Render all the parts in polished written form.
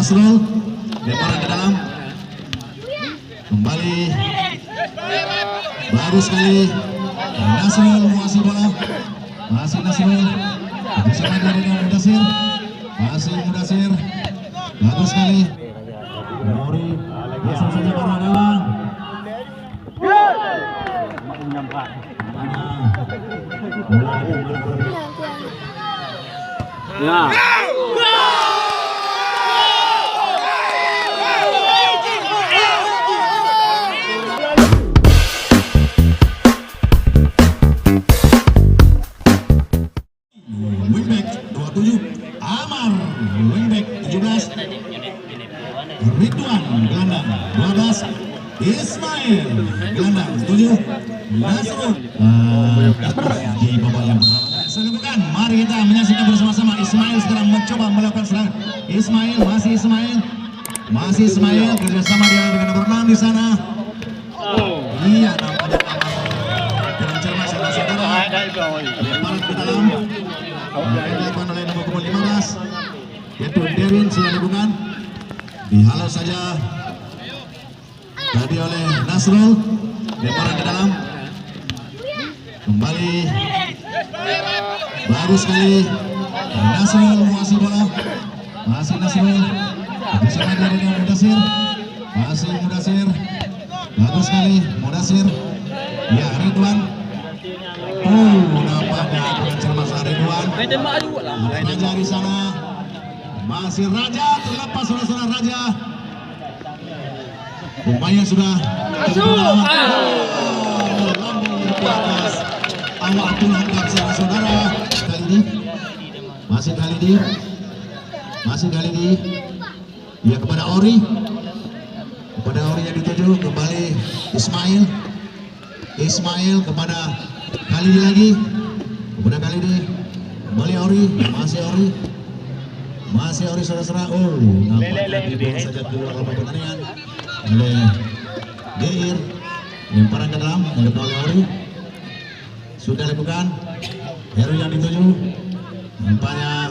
Nasrul lemparan ke dalam, kembali bagus sekali. Nasrul menguasai bola, masih Nasrul bersama dengan Mudasir, masih Mudasir bagus sekali. Nori langsung saja ke arah gawang. Ya. Wingback 27 Amar, wingback 17 Ridwan gelandang 12 Ismail gelandang 7 Nasrul. Di babak yang bukan. Mari kita menyaksikan bersama-sama. Ismail sekarang mencoba melakukan serangan. Ismail, masih Ismail kerjasama dia dengan nomor 6 di sana. Iya, nampaknya dengan cermat saudara-saudara. Lemparan ke dalam. Dilakukan oleh nomor 15 yaitu Derwin, sudah dibukan. Dihalau saja tadi oleh Nasrul. Lemparan ke dalam, kembali bagus sekali. Nasrul menguasai bola, masih Nasrul bersama dengan Mudasir, masih Mudasir bagus sekali. Mudasir, ya Ridwan. Nampaknya dengan cermat Ridwan. Ada Raja di sana, masih Raja terlepas saudara-saudara. Raja pemainnya sudah lambung di atas awak tulangkan saudara-saudara. Masih kali ini ya kepada Ori yang dituju. Kembali Ismail kepada Khalidi lagi, kepada Khalidi, kembali Ori, masih Ori saudara-saudara. Nampaknya dibuang saja keluar lapangan pertandingan oleh Deir. Lemparan ke dalam dilakukan oleh Ori, sudah dilakukan. Heru yang dituju, nampaknya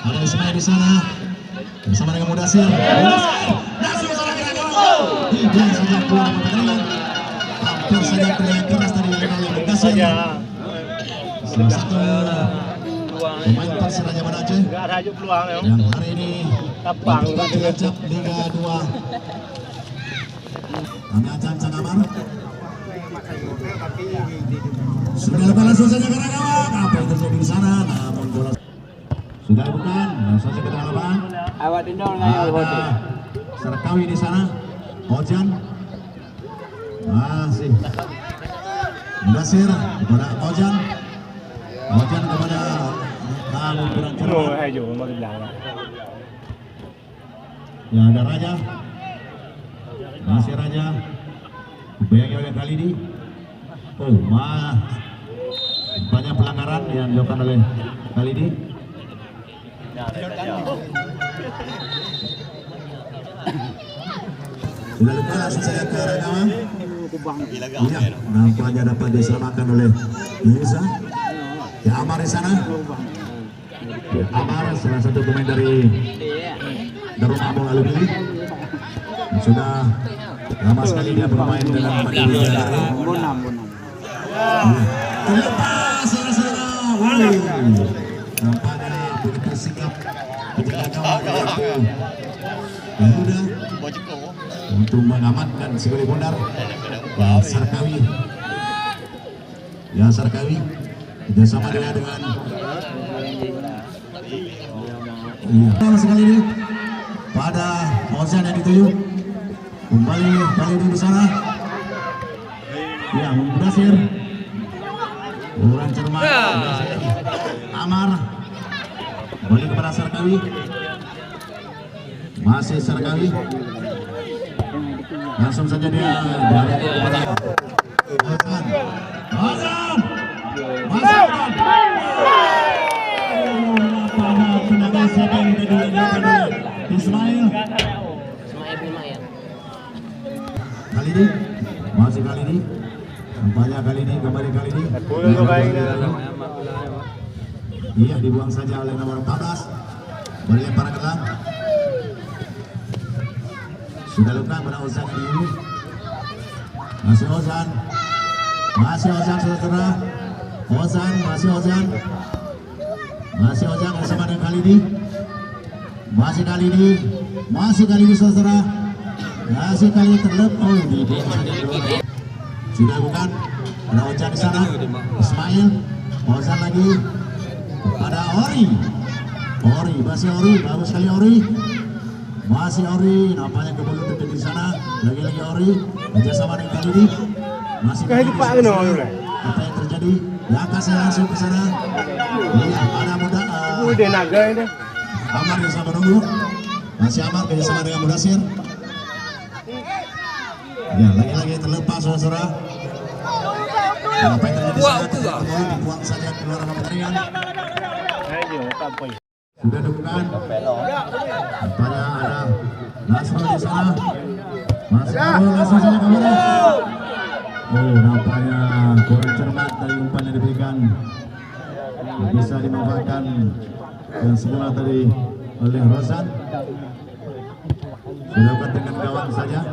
ada Ismail di sana bersama dengan Mudasir. Nasrul salah kena gawang. Tidak saja keluar pertandingan. Hampir saja terlihat keras tadi oleh Mudasir. Salah satu pemain Persiraja Banda Aceh yang hari ini Cilacap Liga 2. Kami akan Amar. Sudah lepas langsung saja ke arah gawang. Apa yang terjadi di sana? Namun bola sudah bukan. Langsung saja ke tengah lapangan. Ada Serkawi di sana. Ojan masih Mudasir kepada Ojan kepada lalu kurang cermat. Ya ada Raja, masih Raja dibayangi oleh Khalidi. Banyak pelanggaran yang dilakukan oleh Khalidi. Sudah lupa langsung saya ke arah gawang. Iya, nampaknya dapat diselamatkan oleh Yusa. Ya Amar di sana. Amar salah satu pemain dari Darul Amul Alumni. Sudah lama sekali dia bermain dalam Mandiri. Terlepas saudara-saudara. Nampaknya begitu sikap penjaga gawang Garuda untuk mengamankan si goli bundar. Sarkawi kerjasama dengan sekali ini pada Ozan yang dituju. Kembali di sana. Ya, Mudasir. Kurang cermat. Amar. Kembali kepada Sarkawi. Masih Sarkawi. Langsung saja dia berada kepada Ozan. Ismail. Khalidi, masih Khalidi. Nampaknya Khalidi, kembali Khalidi. Iya, dibuang saja oleh nomor 14. Berlempar ke dalam. Sudah luka pada Ozan ini. Masih Ozan. Masih Ozan saudara. Ozan, masih Ozan. Masih Ozan bersama dengan Khalidi. Masih Khalidi. Masih Khalidi saudara. Masih Khalidi terlep. Oh, dibuang saja keluar. Sudah bukan. Ada Ozan di sana. Ismail. Ozan lagi. Pada Ori. Ori, masih Ori. Bagus sekali Ori. Masih Ori, nampaknya kemudian dekat di sana. Lagi-lagi Ori, kerjasama dengan Khalidi. Masih Khalidi. Apa yang terjadi? Langkah saya langsung ke sana. Iya, ada muda. Udah naga ini. Amar yang sama menunggu. Masih Amar kerjasama dengan Mudasir. Ya, lagi-lagi terlepas saudara. Apa yang terjadi? Dibuang saja keluar dari pertandingan. Sudah dukungan. Nampaknya ada Nasrul di sana. Masih langsung saja kemana? Oh, nampaknya kurang cermat dari umpan yang diberikan. Bisa dimanfaatkan yang semula tadi oleh Rozan. Sudah bukan dengan gawang saja.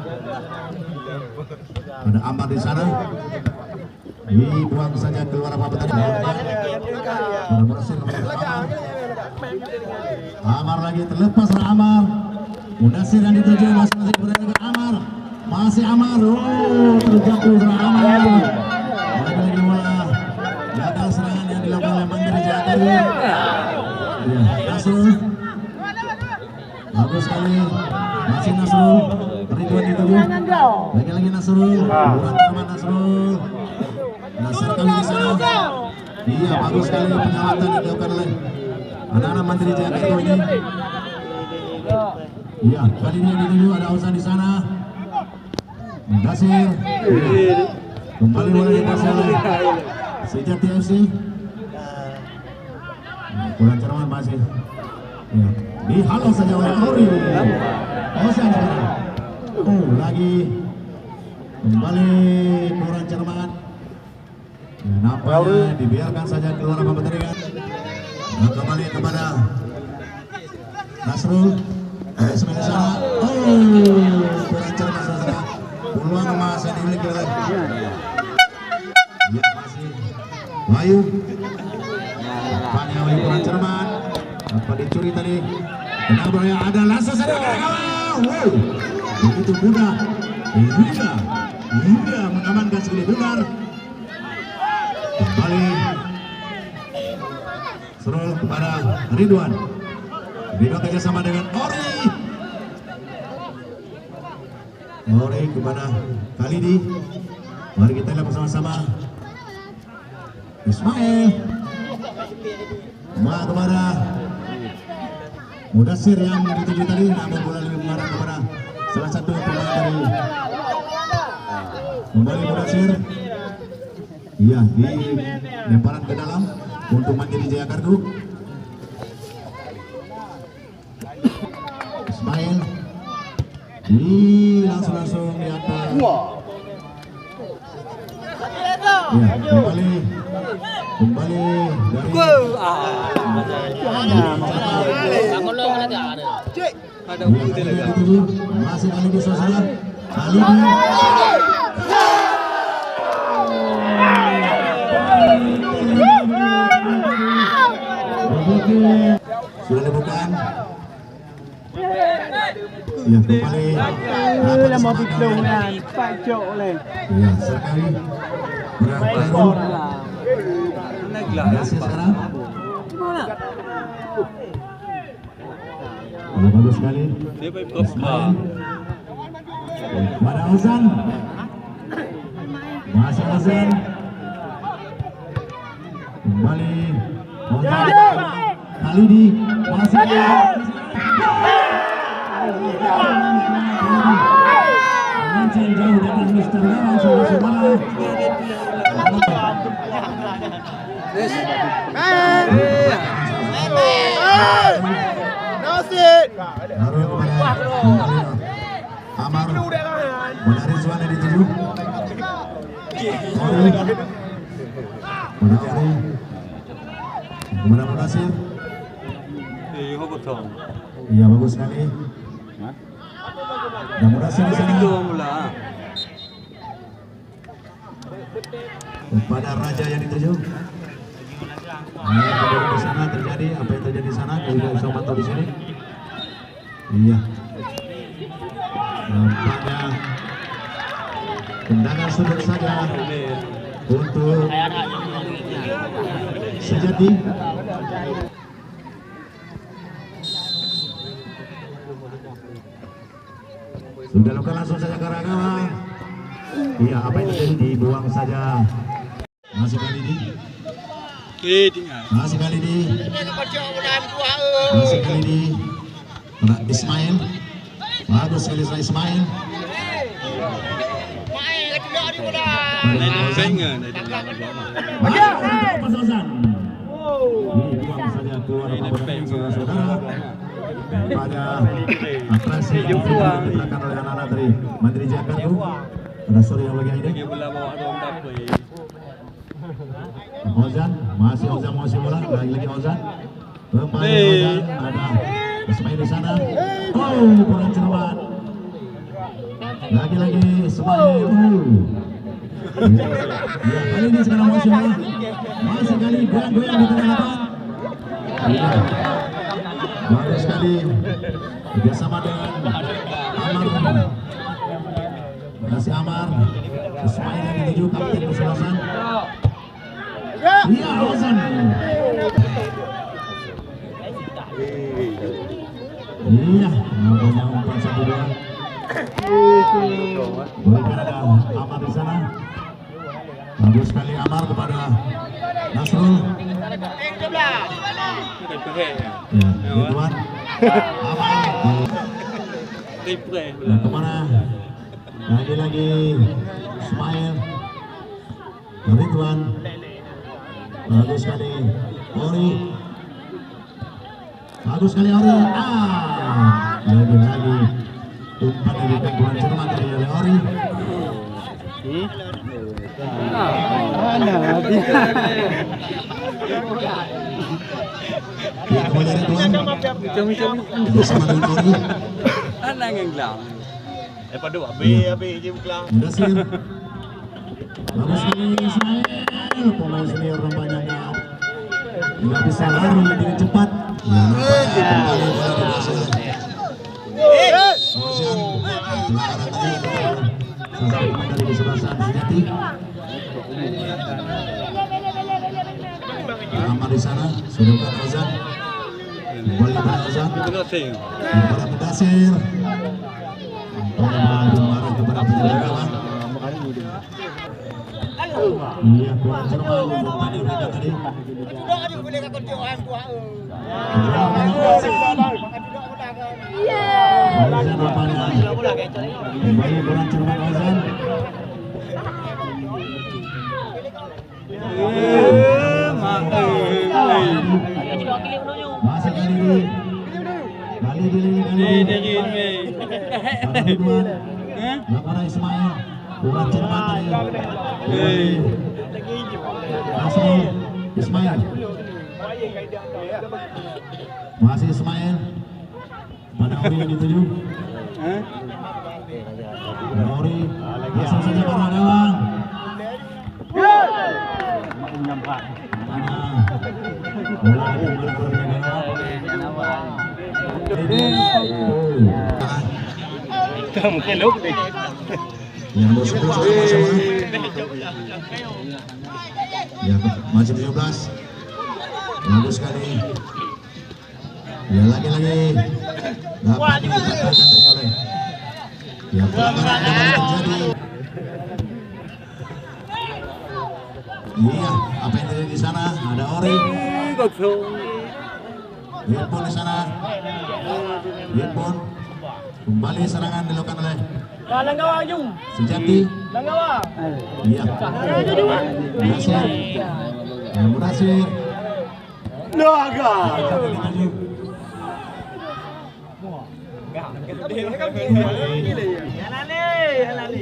Ada Amar di sana. Dibuang saja keluar apa tadi? Sudah berhasil Amar. Amar lagi terlepas oleh Amar. Mudasir yang dituju masih berada dengan Amar. Masih Amar. Oh, terjatuh oleh Amar. Lagi-lagi bola. Gagal serangan yang dilakukan oleh Mandiri Jakarta. Ya, Nasrul. Bagus sekali. Masih Nasrul. Ridwan dituju. Lagi-lagi Nasrul. Bukan teman Nasrul. Nasir kami di sana. Iya, bagus sekali penyawatan yang dilakukan oleh anak-anak Mandiri Jakarta ini. Iya, kali ini yang dituju ada Ozan di sana. Mudasir. Kembali bola dikuasai oleh Sejati FC. Kurang cermat masih. Ya, dihalau saja oleh Ori. Ozan sekarang. Oh, lagi kembali kurang cermat. Ya, nampaknya dibiarkan saja keluar apa pertandingan. Nah, kembali kepada Nasrul. Ismail di sana. Oh, kurang cermat saudara. Peluang emas yang dimiliki oleh ya masih Wahyu. Nampaknya Wahyu kurang cermat. Apa dicuri tadi? Kenapa yang ada langsung saja ke gawang. Wow, begitu mudah. Hingga mengamankan sekali benar. Kembali Serul kepada Ridwan. Ridwan kerjasama dengan Ori. Ori kepada Khalidi. Mari kita lihat bersama-sama. Ismail. Kepada Mudasir yang dituju tadi, namun bola lebih mengarah kepada salah satu pemain dari kembali Mudasir. Iya, di lemparan ke dalam untuk Mandiri Jayakarta. Ismail langsung di atas. Ya, kembali dari masih kali di sosial kali ini. Sudah dibuka. Ya, kembali. Lah mau piklungan, Pak Jok oleh. Ya, sekali. Berapa sekarang? Bagus sekali. Ismail. Pada Ozan. Masih Ozan. Kembali Ozan. Khalidi masih Mancing jauh dari Mister Gawang saudara-saudara. Amar Pada Rizwan yang dituju. Pada Ori. Kepada Mudasir. Iya, bagus sekali. Yang berhasil di sana. Kepada Raja yang dituju. Kemudian di sana terjadi apa yang terjadi di sana, kita bisa pantau di sini. Iya. Nampaknya tendangan sudut saja untuk Sejati. Sudah lakukan langsung saja ke arah gawang. Iya, apa yang terjadi dibuang saja. Masih kali ini. Masih kali ini. Masih kali ini. Ismail. Bagus sekali Ismail. Dibuang saja keluar saudara. Pada atraksi yang diberikan oleh anak-anak dari Mandiri Jakarta. Pada sore yang bagi ini. Ozan, masih Ozan bola, lagi Ozan. Kembali Ozan, ada Ismail di sana. Oh, bola ceruan. Lagi-lagi Ismail. Ya, kali ini sekarang masih bola. Masih kali goyang di tengah lapangan. Ya. Bagus sekali bersama dengan Amar. Masih Amar. Ismail yang dituju kapten kesebelasan. Iya, Ozan. Iya, nampaknya umpan 1-2. Berikan ada Amar di sana. Bagus sekali Amar kepada Nasrul. Ya, Ridwan. Amar. Nah, kemana? Lagi-lagi Ismail. Ridwan. Bagus sekali Ori. Bagus sekali Ori. Lagi-lagi umpan diberikan kurang cermat dari Ori. Ya, kembali Ridwan. Bersama dengan Ori. Mudasir. Bagus sekali Ismail. Pemain senior nampaknya nggak bisa lari dengan cepat. Ya, nampaknya kembali bola berhasil. Ozan pelanggaran tadi salah pemain dari kesebelasan Sejati. Amar di sana sudah bukan Ozan. Kembali kepada Ozan. Kepada Mudasir. Marah kepada penjaga gawang. Iya, kurang cermat umpan yang diberikan tadi. Ozan nampaknya kembali kurang cermat Ozan. Masih kali ini. Ridwan. Lakukan Ismail. Kurang cermat tadi. Masih Ismail. Masih Ismail. Pada Ori yang dituju. Ori langsung saja ke arah gawang. Bola kembali ke gawang. Mungkin lu deh. Yang bersebut sama-sama. Ya, masih 17. Bagus sekali. Ya, lagi-lagi dapat dikatakan oleh. Ya, pelanggaran kembali terjadi. Iya, apa yang terjadi di sana? Ada Ori. Yipon di sana. Yipon. Kembali serangan dilakukan oleh Sejati. Iya. Mudasir. Mudasir. Naga.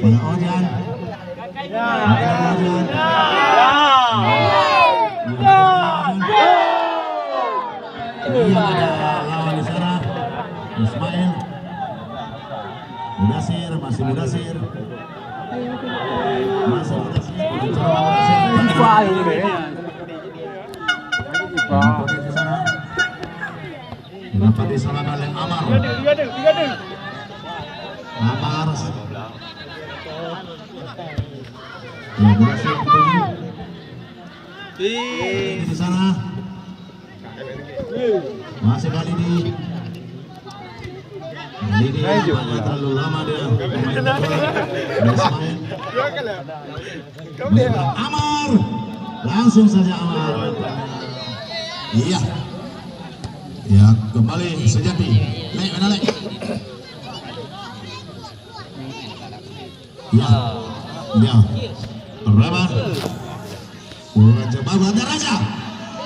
Pada Ozan. Iya, ada lawan di sana. Ismail. Mudasir, masih Mudasir. Masih Mudasir. Mencoba Mudasir. Di sana. Dapat diselamatkan oleh Amar. Amar. Ya, Mudasir dituju. Di sana. Masih kali ini. Ini terlalu lama dia. Amar, langsung saja Amar. Iya, ya kembali Sejati. Naik mana naik? Ya, dia. Berapa? Raja baru ada Raja.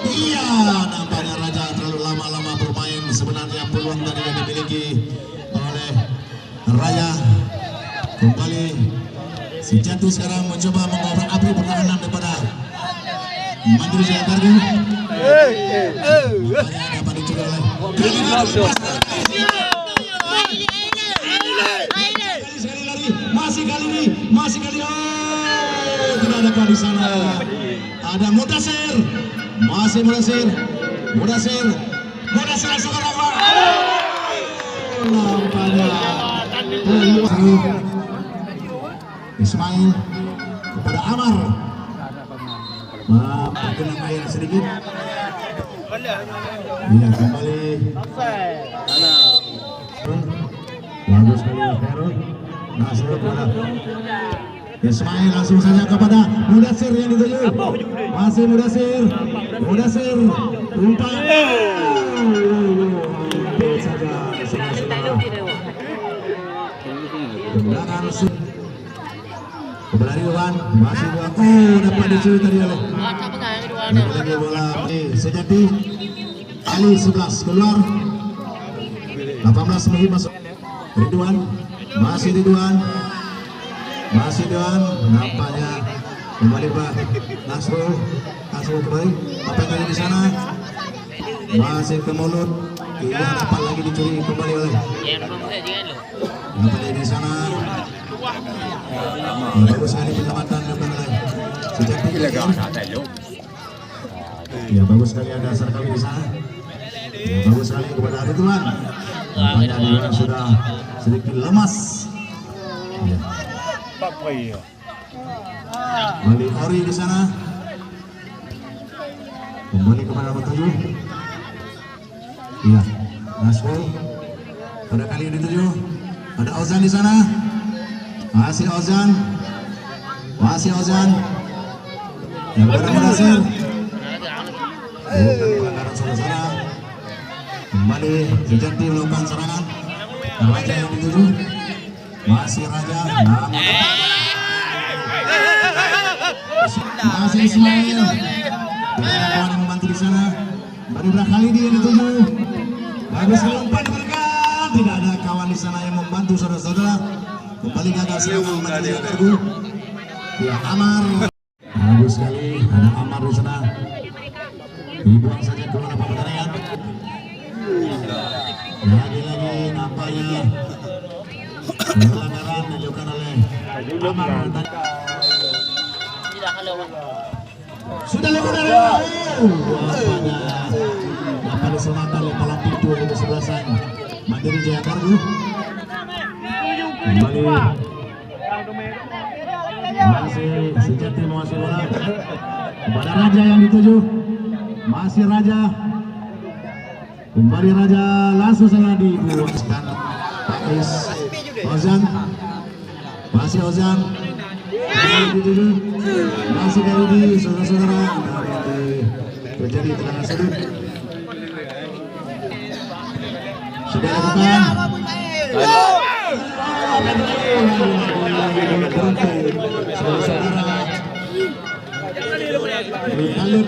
Iya, nampaknya Raja terlalu lama-lama bermain. Sebenarnya peluang tadi yang dimiliki oleh Raja. Kembali si Jantu sekarang mencoba mengobrak api pertahanan daripada Mandiri Jaya Kargo. Nampaknya dapat dicuri oleh sekali lari, masih kali ini, oh, tidak ada di sana. Ada Mudasir, masih Mudasir langsung ke lawan. Nampaknya Ismail kepada Amar, terkena air sedikit. Iya, kembali bagus sekali Herod. Nasir kepada Ismail, langsung saja kepada Mudasir yang dituju. Masih Mudasir umpan. Belakang kepada Ridwan, masih Ridwan. Oh, dapat dicuri tadi oleh lagi bola Sejati. Ali 11 keluar, 18 menit masuk. Ridwan, masih Ridwan, nampaknya kembali Pak Nasrul kembali. Apa yang ada di sana? Masih ke mulut. Iya, dapat lagi dicuri kembali oleh. Dapat di sana. Bagus sekali penyelamatan oleh Sejati. Ya, bagus sekali ada Sarkawi di sana. Ya, bagus sekali kepada Ridwan. Nampaknya dia sudah sedikit lemas. Ya. Kembali Ori di sana. Kembali kepada nomor 7. Iya, Nasrul. Pada kali ini 7. Ada Ozan di sana. Masih Ozan. Yang kepada Mudasir. Bukan pelanggaran saudara. Kembali Sejati melakukan serangan. Raja yang dituju. Masih Raja. Masih Ismail. Tidak ada kawan yang membantu di sana. Baru kali dia yang dituju. Bagus sekali umpan diberikan. Tidak ada kawan di sana yang membantu saudara-saudara. Kembali gagal serangan Mandiri Jaya Kargo. Ya, Amar. Bagus sekali. Ada Amar di sana. Dibuang saja keluar apa pertandingan. Lagi-lagi nampaknya pelanggaran dilakukan oleh Amar. Sudah lakukan nampaknya dapat diselamatkan oleh palang pintu untuk sebelasan Mandiri Jaya Kargo. Kembali masih Sejati menguasai bola kepada Raja yang dituju. Masih Raja. Kembali Raja, langsung saja dibuangkan Pakis Ozan. Masih Ozan. Masih kali di saudara-saudara terjadi tendangan sudut. Sudah lakukan. Saudara-saudara,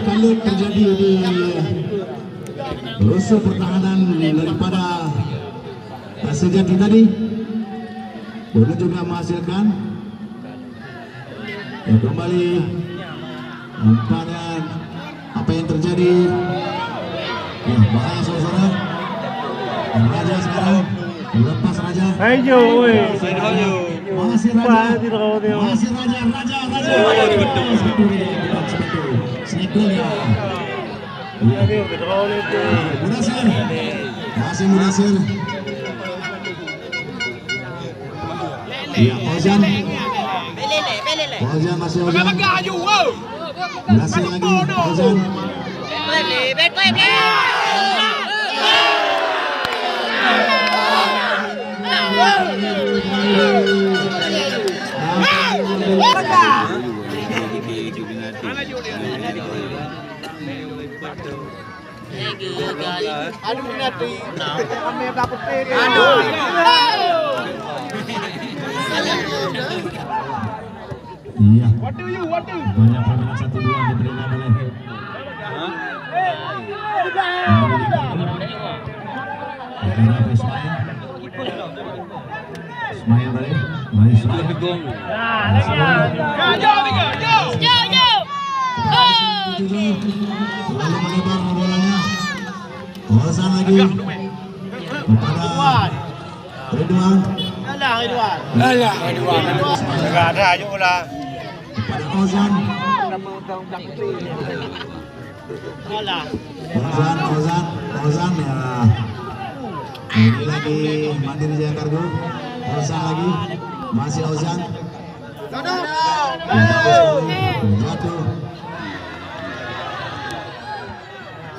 kalut terjadi di rusuh pertahanan daripada Sejati tadi. Boleh juga menghasilkan. Ya, kembali nampaknya apa yang terjadi. Ya, bahaya saudara. Raja sekarang Lepas Raja. Ayo, weh. Masih Raja. Masih Raja. Snake goal ya. Mudasir. Masih Mudasir. Iya, Ozan. Ozan masih Ozan. Masih lagi Ozan. Iya. Banyak permainan 1-2 diberikan oleh Ismail tadi. Baik Ismail. Lalu melebar bolanya. Ozan lagi kepada Ridwan. Enggak ada aja bola. Kepada Ozan. Ozan ya. Ini lagi Mandiri Jaya Kargo. Ozan lagi. Masih Ozan. Jatuh.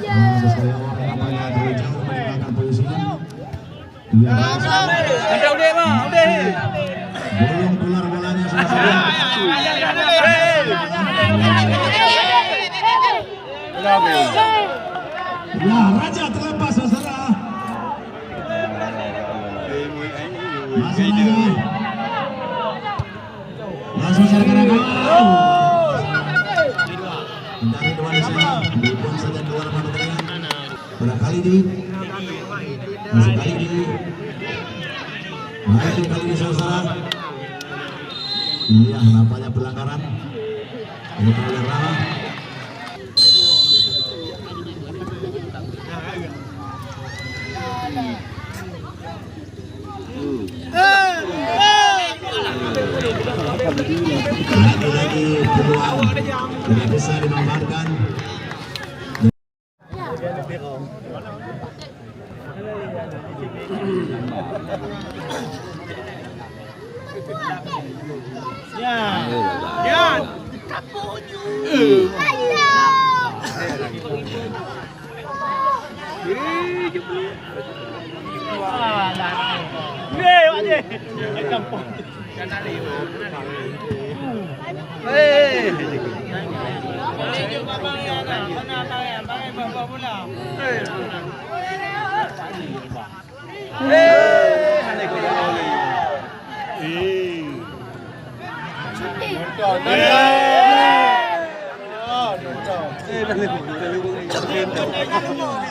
Sesuai orang namanya dari jauh meninggalkan posisinya. Belum keluar bolanya saudara. Ya, Raja terlepas saudara. Masih Raja. Langsung serang gol. Dari dua di sini, dibuang saja keluar matanya. Pada kali ini, masih kali ini, kali ini saudara. Iya, nampaknya pelanggaran. Ini pelanggaran. Lagi peluang tidak bisa dimanfaatkan.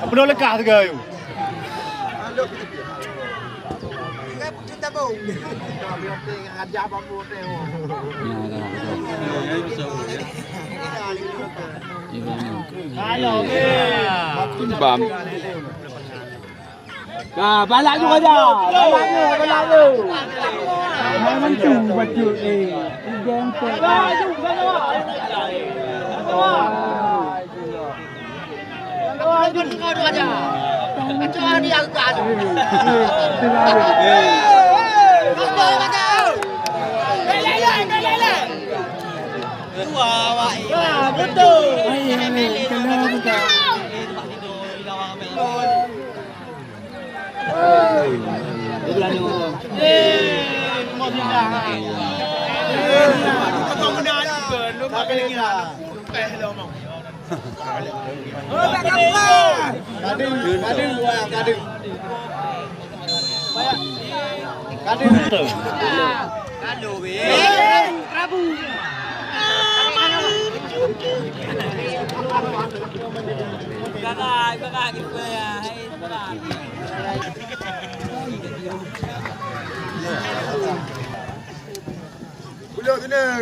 Benar lekah tu kau. Bam. Nah, balak juga dah. Balak tu. Memang tu baju ni. Gempek.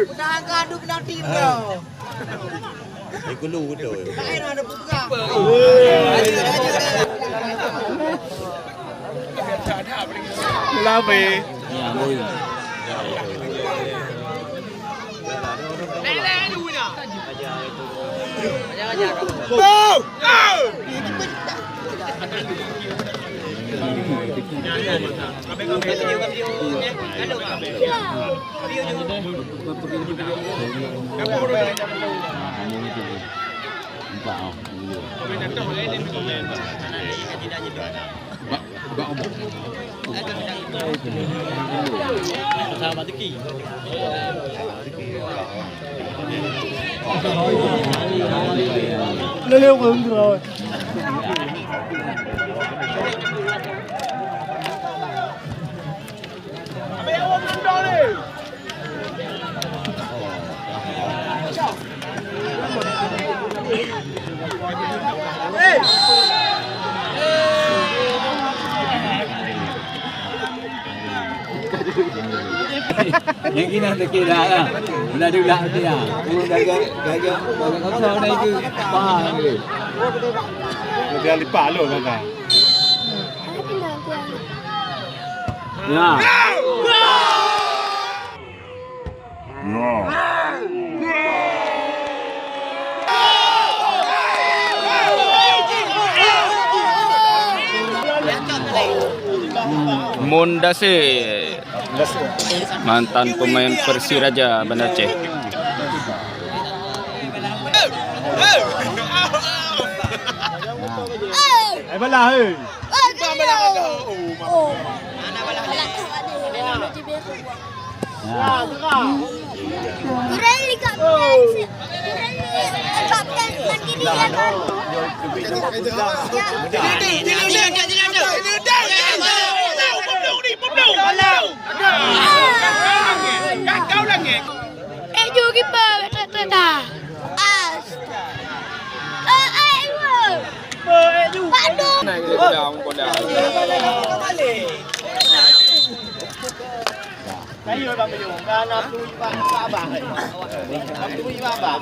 Udah adu penalti bro. Ikut lu betul. Tak ada buka. Wala ba eh. Lelew ko yung draw. Yang kena terkira lah. Bila dia dia. Puro gagal kau na itu pahang dia. Dia lipalo na ka. Ya. Mondase, mantan pemain Persiraja Banda Aceh. Ay bala eh. Juga pa, tata. As. Ay, mo. Paano? Kayo ba mo yung kanap tuwi pa sa bahay? Tuwi pa ba?